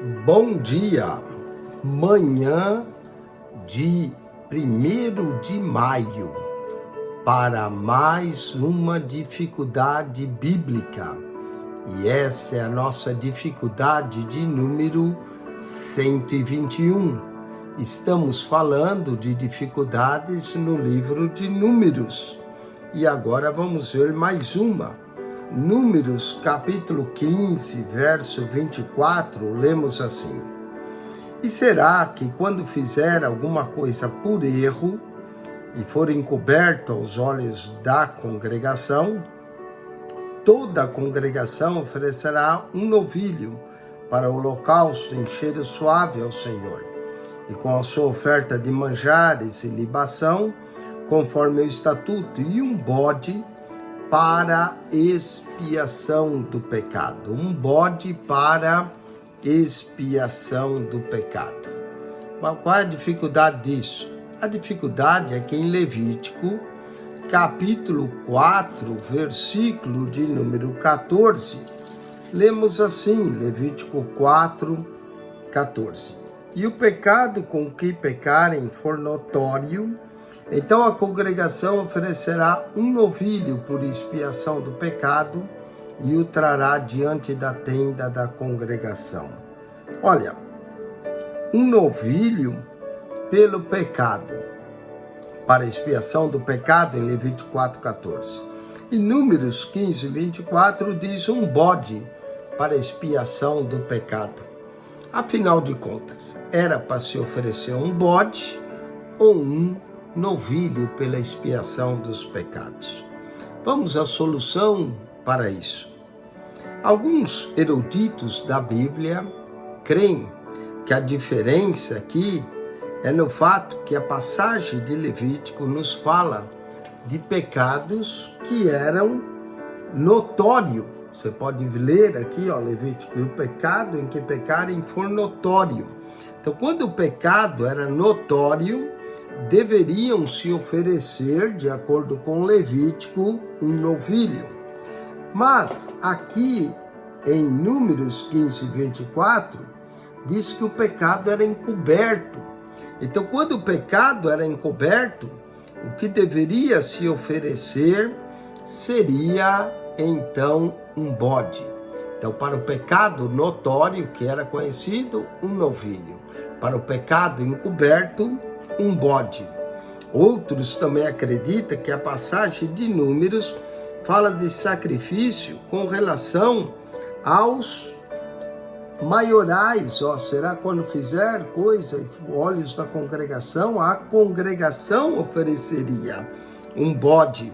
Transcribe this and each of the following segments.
Bom dia, manhã de 1º de maio, para mais uma dificuldade bíblica. E essa é a nossa dificuldade de número 121. Estamos falando de dificuldades no livro de Números. E agora vamos ver mais uma. Números, capítulo 15, verso 24, lemos assim: E será que quando fizer alguma coisa por erro e for encoberto aos olhos da congregação, toda a congregação oferecerá um novilho para o holocausto em cheiro suave ao Senhor, e com a sua oferta de manjares e libação, conforme o estatuto, e um bode para expiação do pecado. Um bode para expiação do pecado. Mas qual é a dificuldade disso? A dificuldade é que em Levítico, capítulo 4, versículo de número 14, lemos assim, Levítico 4, 14. E o pecado com que pecarem for notório, então a congregação oferecerá um novilho por expiação do pecado e o trará diante da tenda da congregação. Olha, um novilho pelo pecado, para expiação do pecado, em Levítico 4,14. E Números 15, 24 diz um bode para expiação do pecado. Afinal de contas, era para se oferecer um bode ou um novilho pela expiação dos pecados. Vamos à solução para isso. Alguns eruditos da Bíblia creem que a diferença aqui é no fato que a passagem de Levítico nos fala de pecados que eram notórios. Você pode ler aqui, Levítico, e o pecado em que pecarem for notório. Então, quando o pecado era notório, deveriam se oferecer, de acordo com Levítico, um novilho. Mas aqui em Números 15, 24, diz que o pecado era encoberto. Então, quando o pecado era encoberto, o que deveria se oferecer seria, então, um bode. Então, para o pecado notório, que era conhecido, um novilho. Para o pecado encoberto, um bode. Outros também acreditam que a passagem de Números fala de sacrifício com relação aos maiorais. Será quando fizer coisa, olhos da congregação, a congregação ofereceria um bode.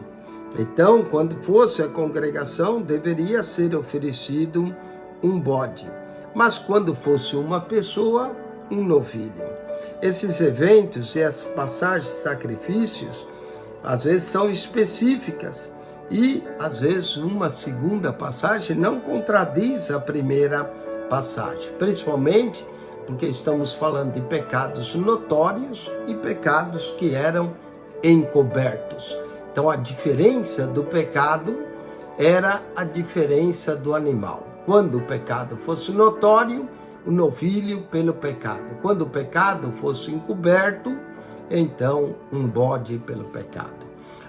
Então, quando fosse a congregação, deveria ser oferecido um bode. Mas quando fosse uma pessoa, um novilho. Esses eventos e as passagens de sacrifícios, às vezes são específicas e, às vezes, uma segunda passagem não contradiz a primeira passagem, principalmente porque estamos falando de pecados notórios e pecados que eram encobertos. Então, a diferença do pecado era a diferença do animal. Quando o pecado fosse notório, o novilho pelo pecado. Quando o pecado fosse encoberto, então um bode pelo pecado.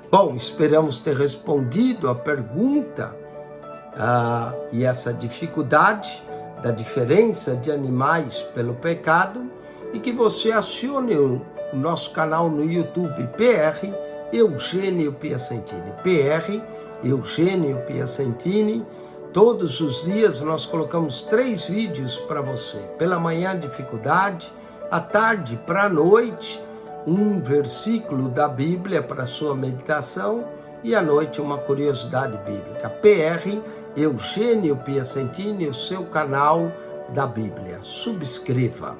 Bom, esperamos ter respondido a pergunta e essa dificuldade da diferença de animais pelo pecado, e que você acione o nosso canal no YouTube, PR Eugênio Piacentini. PR Eugênio Piacentini. Todos os dias nós colocamos 3 vídeos para você. Pela manhã, dificuldade. À tarde, para a noite, um versículo da Bíblia para sua meditação. E à noite, uma curiosidade bíblica. PR Eugênio Piacentini, o seu canal da Bíblia. Subscreva.